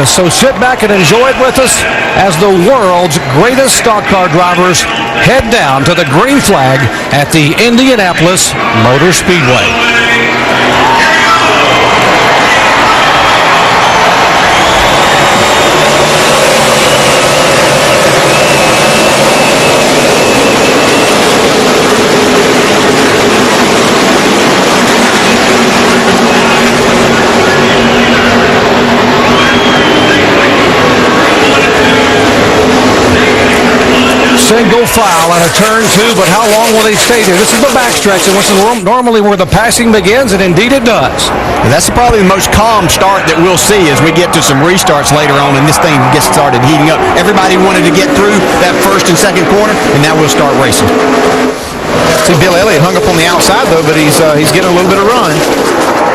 us. So sit back and enjoy it with us as the world's greatest stock car drivers head down to the green flag at the Indianapolis Motor Speedway. Single file on a turn 2, but how long will they stay there? This is the backstretch, and this is normally where the passing begins, and indeed it does. And that's probably the most calm start that we'll see as we get to some restarts later on and this thing gets started heating up. Everybody wanted to get through that first and second corner, and now we'll start racing. See, Bill Elliott hung up on the outside, though, but he's getting a little bit of run.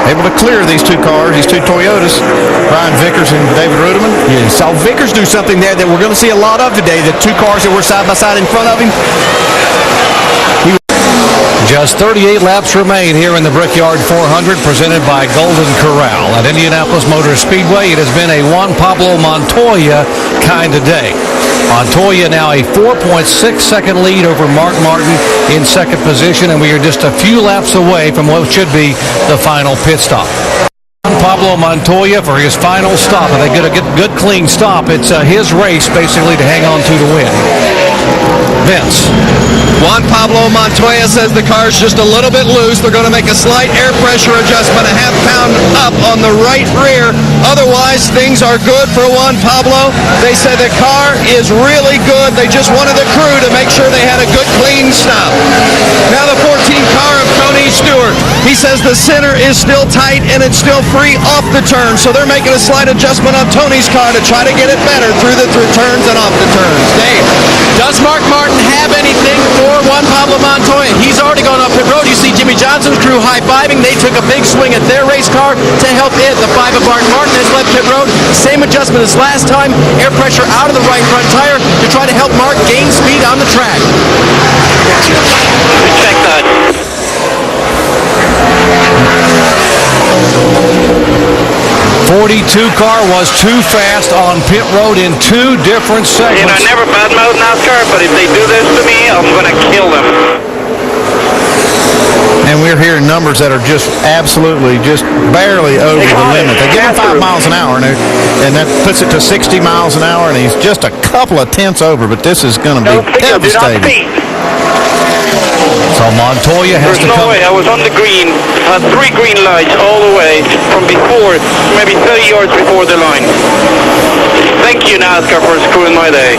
Able to clear these two cars, these two Toyotas, Brian Vickers and David Ruderman. Yeah, saw Vickers do something there that we're going to see a lot of today. The two cars that were side by side in front of him. Just 38 laps remain here in the Brickyard 400, presented by Golden Corral. At Indianapolis Motor Speedway, it has been a Juan Pablo Montoya kind of day. Montoya now a 4.6-second lead over Mark Martin in second position, and we are just a few laps away from what should be the final pit stop. Pablo Montoya for his final stop. If they get a good clean stop, it's his race basically to hang on to win. Vince. Juan Pablo Montoya says the car's just a little bit loose. They're going to make a slight air pressure adjustment, a half pound up on the right rear. Otherwise, things are good for Juan Pablo. They said the car is really good. They just wanted the crew to make sure they had a good clean stop. Now the 14 car of Tony Stewart. He says the center is still tight and it's still free off the turn. So they're making a slight adjustment on Tony's car to try to get it better through the turns and off the turns. Dave. Does Mark Martin have anything for Juan Pablo Montoya? He's already gone up pit road. You see Jimmy Johnson's crew high-fiving. They took a big swing at their race car to help it. The 5 of Mark Martin has left pit road. Same adjustment as last time. Air pressure out of the right front tire to try to help Mark gain speed on the track. Check that. 42 car was too fast on pit road in 2 different segments. You know, I never badmouth NASCAR, but if they do this to me, I'm going to kill them. And we're hearing numbers that are just absolutely, just barely over the limit. They give him 5 miles an hour, and that puts it to 60 miles an hour, and he's just a couple of tenths over, but this is going to be devastating. So Montoya has to come. There's no way. I was on the green, had 3 green lights all the way from before, maybe 30 yards before the line. Thank you, NASCAR, for screwing my day.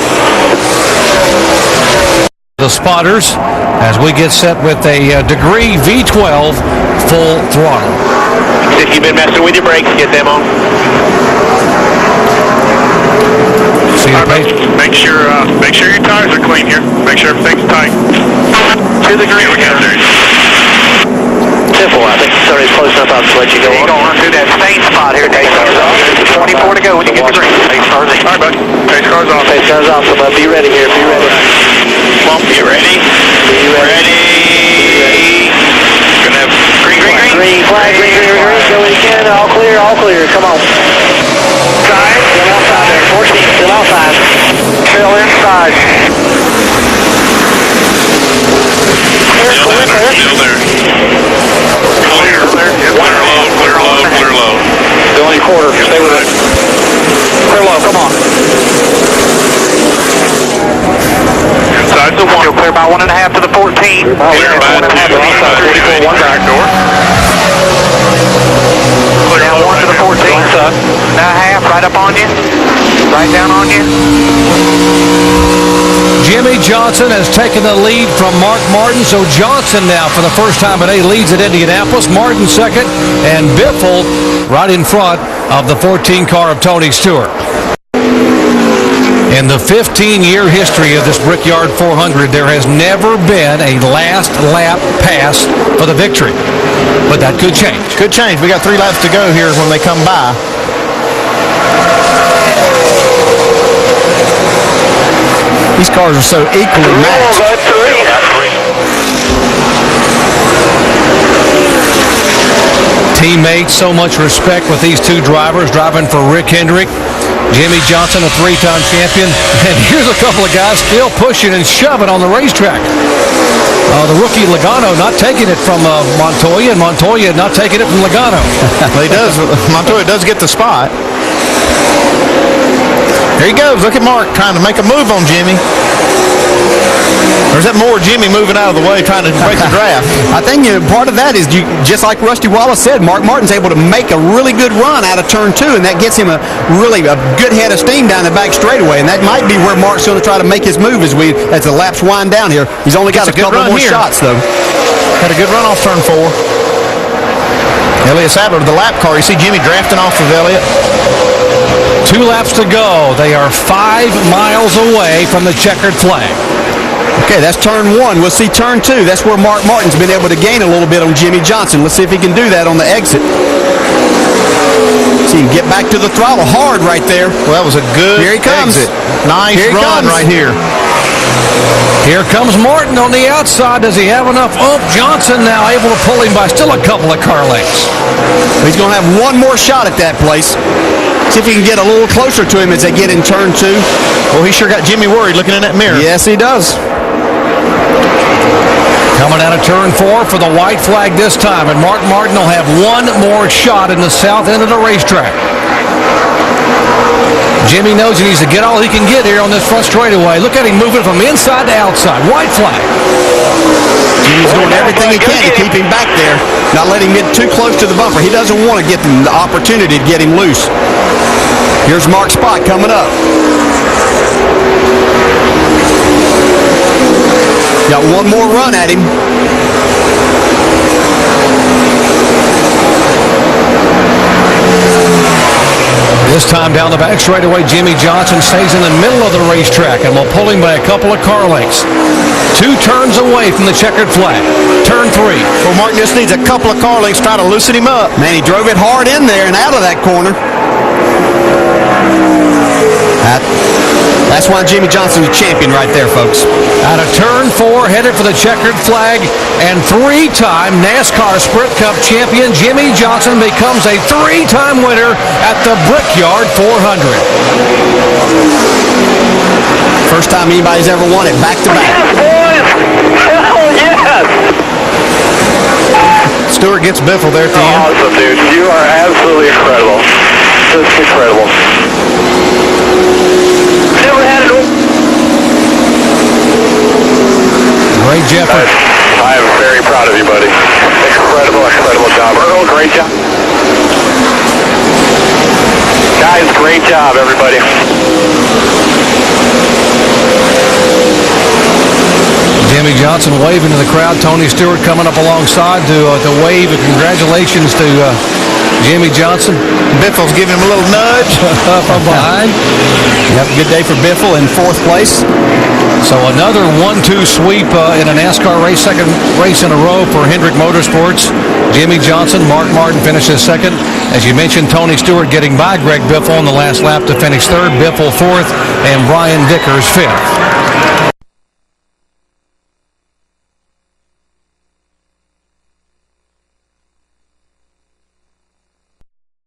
The spotters as we get set with a Degree V12 full throttle. If you've been messing with your brakes, get them on. Make sure your tires are clean here. Make sure everything's tight. To the green. Simple, I think 30 is close enough. I'll just let you go on. You're going through that same spot here. Pace car's off. 24 to go when you get the green. Pace car's off. All right, bud. Pace car's off. Pace car's off, so be ready here. Be ready. Come on, be ready. Be ready. Gonna have green. Green flag, green. Go when you can. All clear. Come on. Side. Still outside there. 14. Still outside. Still inside. Still there. Clear low. The only quarter. Stay with it. Clear low. Come on. Inside the 1. Go clear by 1.5 to the 14. Clear by 2. 1 back door. Now 1 to the 14. Now half. Right up on you. Right down on you. Jimmy Johnson has taken the lead from Mark Martin. So Johnson now, for the first time today, leads at Indianapolis. Martin second, and Biffle right in front of the 14 car of Tony Stewart. In the 15-year history of this Brickyard 400, there has never been a last lap pass for the victory. But that could change. Could change. We got 3 laps to go here when they come by. These cars are so equally matched. Teammates, so much respect with these two drivers driving for Rick Hendrick. Jimmy Johnson, a 3-time champion. And here's a couple of guys still pushing and shoving on the racetrack. The rookie Logano not taking it from Montoya, and Montoya not taking it from Logano. He does. Montoya does get the spot. There he goes. Look at Mark trying to make a move on Jimmy. Or is that more Jimmy moving out of the way trying to break the draft? I think part of that is just like Rusty Wallace said, Mark Martin's able to make a really good run out of turn 2, and that gets him a good head of steam down the back straightaway, and that might be where Mark's going to try to make his move as the laps wind down here. He's only got a couple more shots, though. Had a good run off turn 4. Elliott Sadler, the lap car. You see Jimmy drafting off of Elliott. 2 laps to go. They are 5 miles away from the checkered flag. Okay, that's turn 1. We'll see turn 2. That's where Mark Martin's been able to gain a little bit on Jimmy Johnson. Let's see if he can do that on the exit. See him get back to the throttle hard right there. Well, that was a good Here he comes. exit. Nice run right here. Here comes Martin on the outside. Does he have enough? Oh, Johnson now able to pull him by still a couple of car lengths. He's going to have one more shot at that place. See if he can get a little closer to him as they get in turn 2. Well, he sure got Jimmy worried looking in that mirror. Yes, he does. Coming out of turn 4 for the white flag this time, and Mark Martin will have one more shot in the south end of the racetrack. Jimmy knows he needs to get all he can get here on this front straightaway. Look at him moving from inside to outside. White flag. Jimmy's doing everything he can to keep him back there, not letting him get too close to the bumper. He doesn't want to get the opportunity to get him loose. Here's Mark's spot coming up. Got one more run at him. This time down the back straightaway, Jimmy Johnson stays in the middle of the racetrack and will pull him by a couple of car lengths. 2 turns away from the checkered flag. Turn 3. Well, Martin just needs a couple of car lengths trying to loosen him up. Man, he drove it hard in there and out of that corner. That's why Jimmy Johnson's a champion right there, folks. Out of turn 4, headed for the checkered flag, and 3-time NASCAR Sprint Cup champion Jimmy Johnson becomes a 3-time winner at the Brickyard 400. First time anybody's ever won it back-to-back. Yes, boys! Hell yes! Stewart gets Biffle there at the end. Awesome, dude. You are absolutely incredible. Just incredible. Never had it. Great Jeffrey. I am very proud of you, buddy. Incredible job. Earl, great job. Guys, great job, everybody. Jimmy Johnson waving to the crowd. Tony Stewart coming up alongside to wave a congratulations to Jimmy Johnson. Biffle's giving him a little nudge. From behind. Yep, good day for Biffle in 4th place. So another 1-2 sweep in a NASCAR race, second race in a row for Hendrick Motorsports. Jimmy Johnson, Mark Martin finishes 2nd. As you mentioned, Tony Stewart getting by Greg Biffle on the last lap to finish 3rd, Biffle 4th, and Brian Dickers 5th.